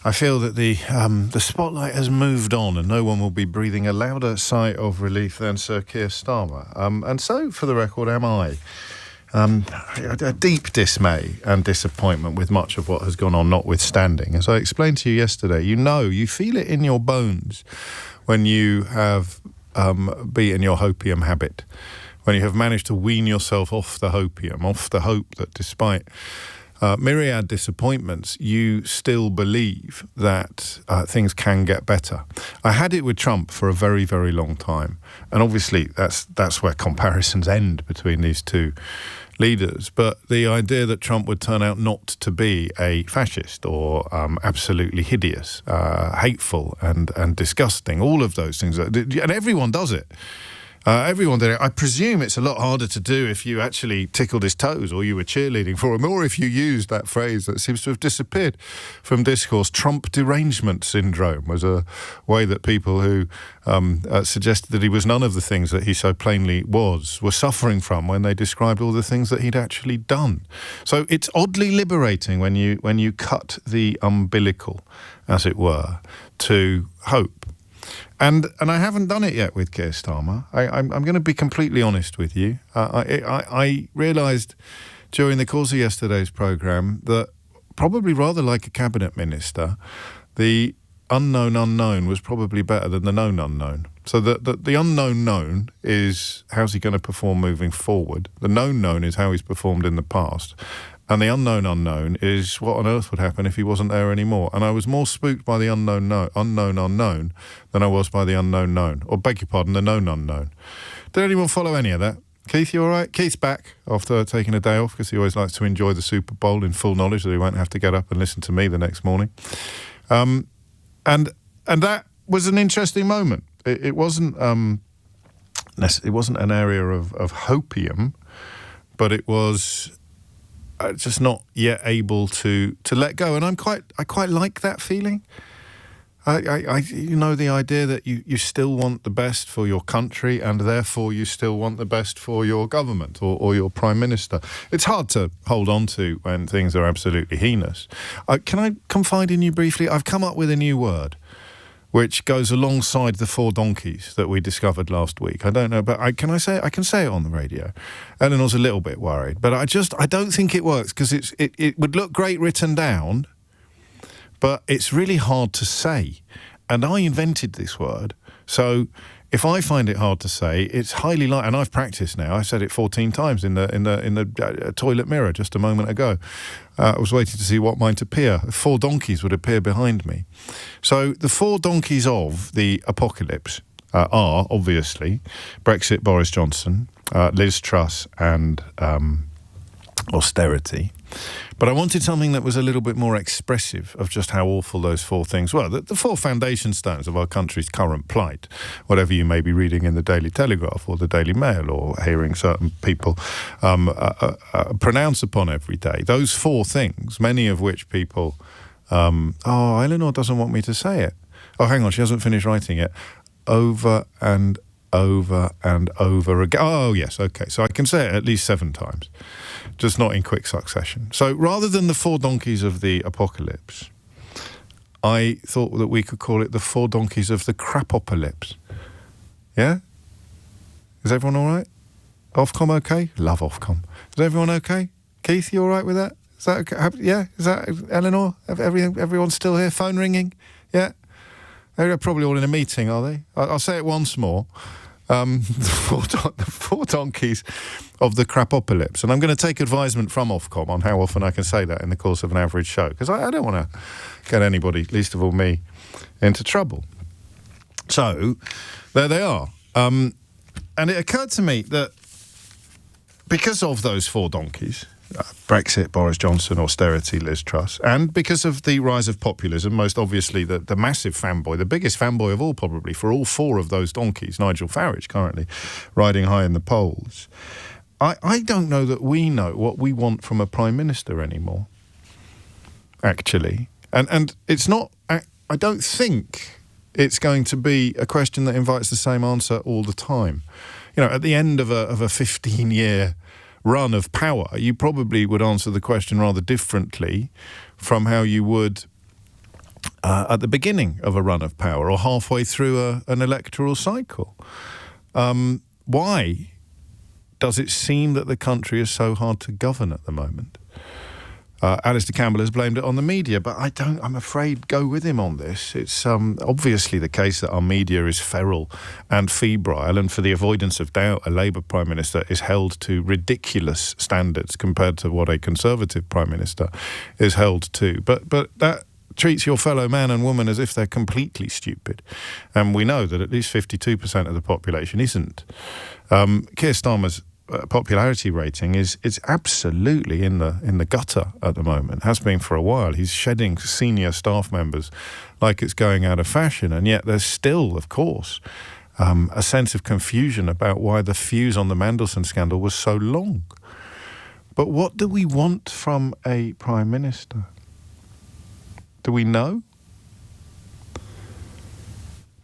I feel that the spotlight has moved on and no one will be breathing a louder sigh of relief than Sir Keir Starmer. And so, for the record, am I. A deep dismay and disappointment with much of what has gone on notwithstanding. As I explained to you yesterday, you feel it in your bones when you have beaten your hopium habit, when you have managed to wean yourself off the hopium, off the hope that despite myriad disappointments, you still believe that things can get better. I had it with Trump for a very, very long time. And obviously that's where comparisons end between these two leaders. But the idea that Trump would turn out not to be a fascist or absolutely hideous, hateful and disgusting, all of those things, and everyone does it. Everyone did it. I presume it's a lot harder to do if you actually tickled his toes or you were cheerleading for him, or if you used that phrase that seems to have disappeared from discourse. Trump derangement syndrome was a way that people who suggested that he was none of the things that he so plainly was were suffering from when they described all the things that he'd actually done. So it's oddly liberating when you cut the umbilical, as it were, to hope. And I haven't done it yet with Keir Starmer. I'm going to be completely honest with you. I realised during the course of yesterday's programme that probably rather like a cabinet minister, the unknown unknown was probably better than the known unknown. So the unknown known is how's he going to perform moving forward. The known known is how he's performed in the past. And the unknown unknown is what on earth would happen if he wasn't there anymore. And I was more spooked by the unknown unknown than I was by the unknown known. Or beg your pardon, the known unknown. Did anyone follow any of that? Keith, you all right? Keith's back after taking a day off because he always likes to enjoy the Super Bowl in full knowledge that he won't have to get up and listen to me the next morning. And that was an interesting moment. It wasn't an area of hopium, but it was just not yet able to let go. And I quite like that feeling. The idea that you still want the best for your country and therefore you still want the best for your government or your prime minister. It's hard to hold on to when things are absolutely heinous. Can I confide in you briefly? I've come up with a new word which goes alongside the four donkeys that we discovered last week. I don't know, but I can say it on the radio. Eleanor's a little bit worried, but I don't think it works because it would look great written down, but it's really hard to say. And I invented this word, so if I find it hard to say, it's highly likely, and I've practiced now. I said it 14 times in the toilet mirror just a moment ago. I was waiting to see what might appear. 4 donkeys would appear behind me. So the 4 donkeys of the apocalypse are obviously Brexit, Boris Johnson, Liz Truss, and austerity. But I wanted something that was a little bit more expressive of just how awful those 4 things were. The 4 foundation stones of our country's current plight, whatever you may be reading in the Daily Telegraph or the Daily Mail or hearing certain people pronounce upon every day. Those 4 things, many of which people, Eleanor doesn't want me to say it. Oh, hang on, she hasn't finished writing it. Over and over and over again. Oh, yes, okay. So I can say it at least 7 times. Just not in quick succession. So rather than the 4 donkeys of the apocalypse, I thought that we could call it the 4 donkeys of the crapopolypse. Yeah? Is everyone all right? Ofcom okay? Love Ofcom. Is everyone okay? Keith, you all right with that? Is that okay? Yeah? Is that Eleanor? Everyone's still here? Phone ringing? Yeah? They're probably all in a meeting, are they? I'll say it once more. The 4 donkeys of the crapopolypse. And I'm going to take advisement from Ofcom on how often I can say that in the course of an average show, because I don't want to get anybody, least of all me, into trouble. So, there they are. And it occurred to me that because of those 4 donkeys, Brexit, Boris Johnson, austerity, Liz Truss, and because of the rise of populism, most obviously the massive fanboy, the biggest fanboy of all probably for all 4 of those donkeys, Nigel Farage currently riding high in the polls, I don't know that we know what we want from a prime minister anymore, actually. And it's not, I don't think it's going to be a question that invites the same answer all the time. You know, at the end of a 15-year run of power, you probably would answer the question rather differently from how you would at the beginning of a run of power or halfway through an electoral cycle. Why does it seem that the country is so hard to govern at the moment? Alistair Campbell has blamed it on the media, but I'm afraid, go with him on this. It's obviously the case that our media is feral and febrile, and for the avoidance of doubt, a Labour Prime Minister is held to ridiculous standards compared to what a Conservative Prime Minister is held to. But that treats your fellow man and woman as if they're completely stupid. And we know that at least 52% of the population isn't. Keir Starmer's popularity rating is absolutely in the gutter at the moment, has been for a while. He's shedding senior staff members like it's going out of fashion, and yet there's still, of course, a sense of confusion about why the fuse on the Mandelson scandal was so long. But what do we want from a Prime Minister? Do we know?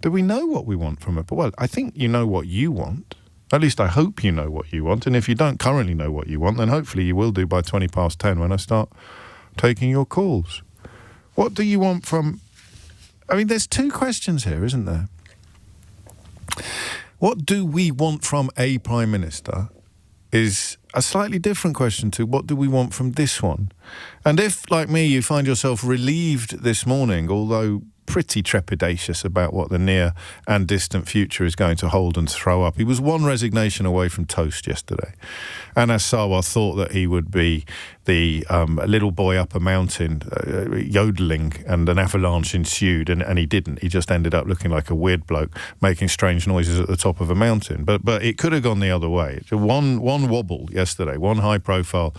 Do we know what we want from it? Well, I think you know what you want. At least I hope you know what you want. And if you don't currently know what you want, then hopefully you will do by 10:20 when I start taking your calls. What do you want from... I mean, there's two questions here, isn't there? What do we want from a Prime Minister is a slightly different question to what do we want from this one. And if, like me, you find yourself relieved this morning, although pretty trepidatious about what the near and distant future is going to hold and throw up. He was one resignation away from toast yesterday. And as Sarwar thought that he would be the little boy up a mountain yodeling, and an avalanche ensued, and he didn't. He just ended up looking like a weird bloke making strange noises at the top of a mountain. But it could have gone the other way. One wobble yesterday, one high-profile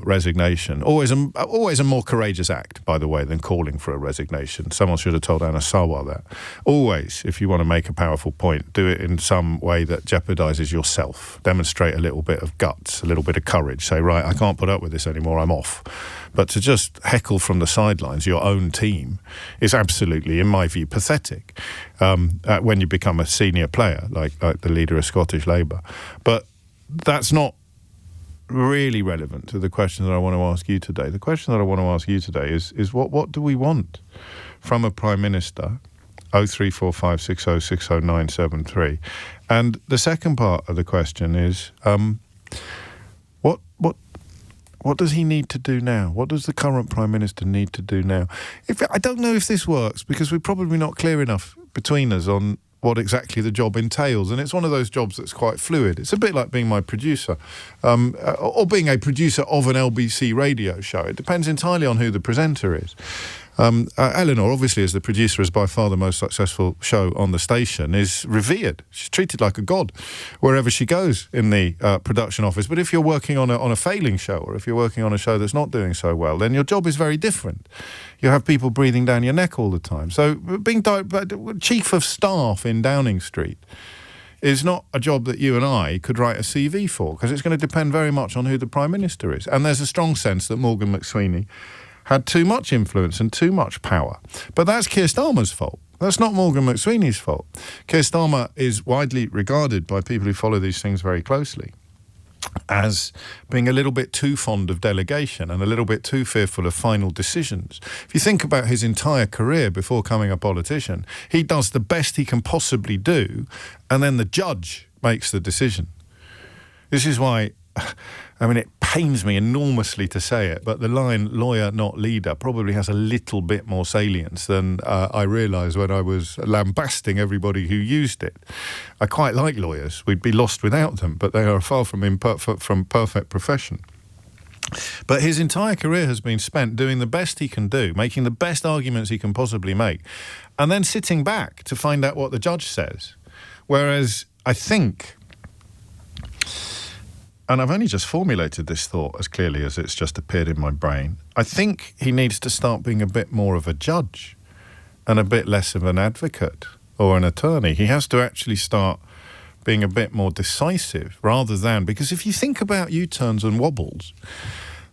resignation. Always a more courageous act, by the way, than calling for a resignation. Someone should have told Anna Sarwar that. Always, if you want to make a powerful point, do it in some way that jeopardises yourself. Demonstrate a little bit of guts, a little bit of courage. Say, right, I can't put up with this anymore, I'm off. But to just heckle from the sidelines your own team is absolutely, in my view, pathetic when you become a senior player, like the leader of Scottish Labour. But that's not really relevant to the question that I want to ask you today. The question that I want to ask you today is what do we want from a Prime Minister? 03456060973. And the second part of the question is what does he need to do now? What does the current Prime Minister need to do now? I don't know if this works, because we're probably not clear enough between us on what exactly the job entails. And it's one of those jobs that's quite fluid. It's a bit like being my producer, or being a producer of an LBC radio show. It depends entirely on who the presenter is. Eleanor, obviously, as the producer, is by far the most successful show on the station, is revered. She's treated like a god wherever she goes in the production office. But if you're working on a failing show, or if you're working on a show that's not doing so well, then your job is very different. You have people breathing down your neck all the time. So being chief of staff in Downing Street is not a job that you and I could write a CV for, because it's going to depend very much on who the Prime Minister is. And there's a strong sense that Morgan McSweeney had too much influence and too much power. But that's Keir Starmer's fault. That's not Morgan McSweeney's fault. Keir Starmer is widely regarded by people who follow these things very closely as being a little bit too fond of delegation and a little bit too fearful of final decisions. If you think about his entire career before becoming a politician, he does the best he can possibly do, and then the judge makes the decision. This is why, I mean, it pains me enormously to say it, but the line "lawyer, not leader" probably has a little bit more salience than I realised when I was lambasting everybody who used it. I quite like lawyers. We'd be lost without them, but they are far from perfect profession. But his entire career has been spent doing the best he can do, making the best arguments he can possibly make, and then sitting back to find out what the judge says. Whereas I think, and I've only just formulated this thought as clearly as it's just appeared in my brain, I think he needs to start being a bit more of a judge and a bit less of an advocate or an attorney. He has to actually start being a bit more decisive rather than... Because if you think about U-turns and wobbles,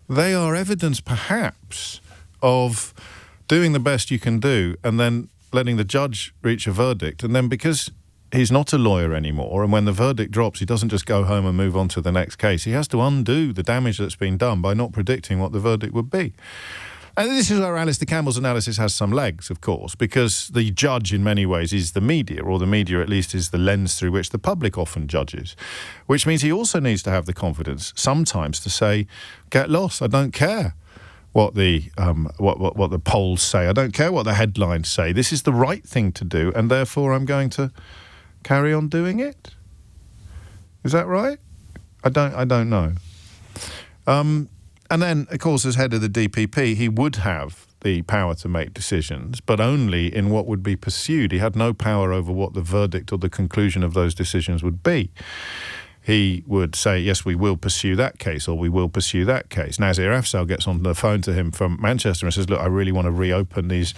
they are evidence perhaps of doing the best you can do and then letting the judge reach a verdict. And then because he's not a lawyer anymore, and when the verdict drops, he doesn't just go home and move on to the next case. He has to undo the damage that's been done by not predicting what the verdict would be. And this is where Alistair Campbell's analysis has some legs, of course, because the judge in many ways is the media, or the media at least is the lens through which the public often judges, which means he also needs to have the confidence sometimes to say, get lost, I don't care what the what the polls say, I don't care what the headlines say, this is the right thing to do, and therefore I'm going to carry on doing it. Is that right? I don't know. And then, of course, as head of the DPP, he would have the power to make decisions, but only in what would be pursued. He had no power over what the verdict or the conclusion of those decisions would be. He would say, yes, we will pursue that case, or we will pursue that case. Nazir Afzal gets on the phone to him from Manchester and says, look, I really want to reopen these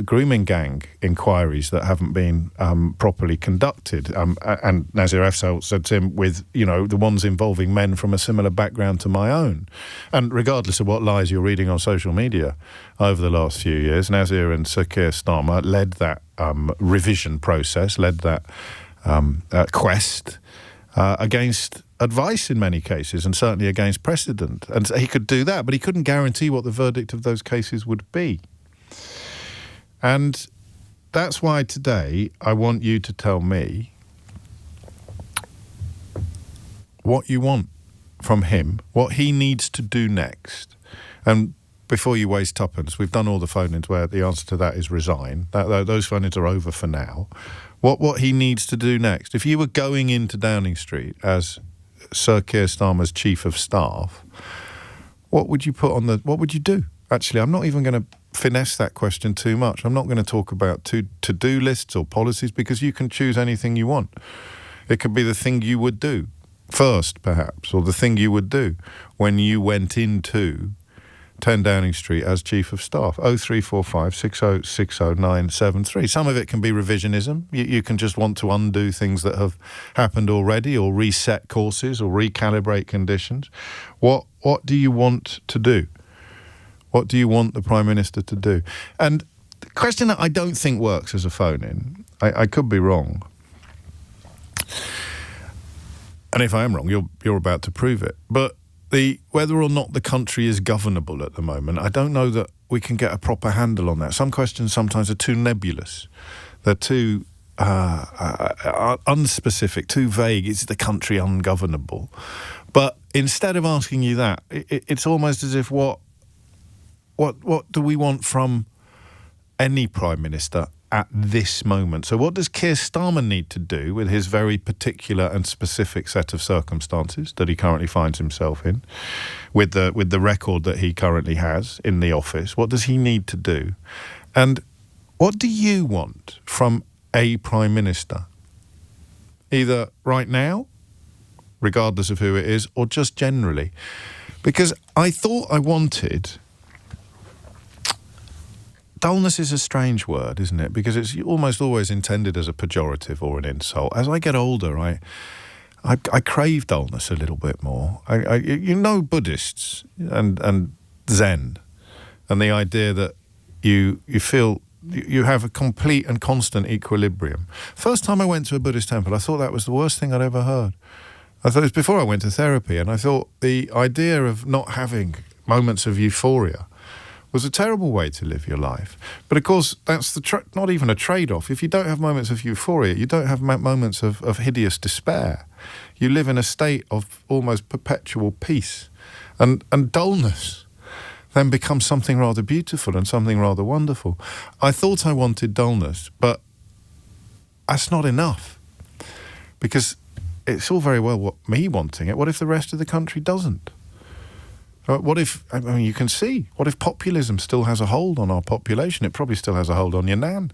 grooming gang inquiries that haven't been properly conducted. And Nazir Afzal said to him, with, the ones involving men from a similar background to my own. And regardless of what lies you're reading on social media over the last few years, Nazir and Sir Keir Starmer led that revision process, led that quest against advice in many cases, and certainly against precedent. And he could do that, but he couldn't guarantee what the verdict of those cases would be. And that's why today I want you to tell me what you want from him, what he needs to do next. And before you waste tuppence, we've done all the phone-ins where the answer to that is resign. Those phone-ins are over for now. What he needs to do next. If you were going into Downing Street as Sir Keir Starmer's chief of staff, what would you what would you do? Actually, I'm not even going to finesse that question too much. I'm not going to talk about to-do lists or policies, because you can choose anything you want. It could be the thing you would do first, perhaps, or the thing you would do when you went into 10 Downing Street as Chief of Staff. 0345 6060973. Some of it can be revisionism. You can just want to undo things that have happened already, or reset courses, or recalibrate conditions. What do you want to do? What do you want the Prime Minister to do? And the question that I don't think works as a phone-in, I could be wrong. And if I am wrong, you're about to prove it. But whether or not the country is governable at the moment, I don't know that we can get a proper handle on that. Some questions sometimes are too nebulous. They're too unspecific, too vague. Is the country ungovernable? But instead of asking you that, it's almost as if what do we want from any Prime Minister at this moment? So what does Keir Starmer need to do with his very particular and specific set of circumstances that he currently finds himself in, with the record that he currently has in the office? What does he need to do? And what do you want from a Prime Minister? Either right now, regardless of who it is, or just generally. Because I thought I wanted... Dullness is a strange word, isn't it? Because it's almost always intended as a pejorative or an insult. As I get older, I crave dullness a little bit more. Buddhists and Zen, and the idea that you feel you have a complete and constant equilibrium. First time I went to a Buddhist temple, I thought that was the worst thing I'd ever heard. I thought it was before I went to therapy, and I thought the idea of not having moments of euphoria was a terrible way to live your life. But of course, that's not even a trade-off. If you don't have moments of euphoria, you don't have moments of hideous despair. You live in a state of almost perpetual peace. And dullness then becomes something rather beautiful and something rather wonderful. I thought I wanted dullness, but that's not enough. Because it's all very well me wanting it. What if the rest of the country doesn't? What if, you can see, what if populism still has a hold on our population? It probably still has a hold on your nan.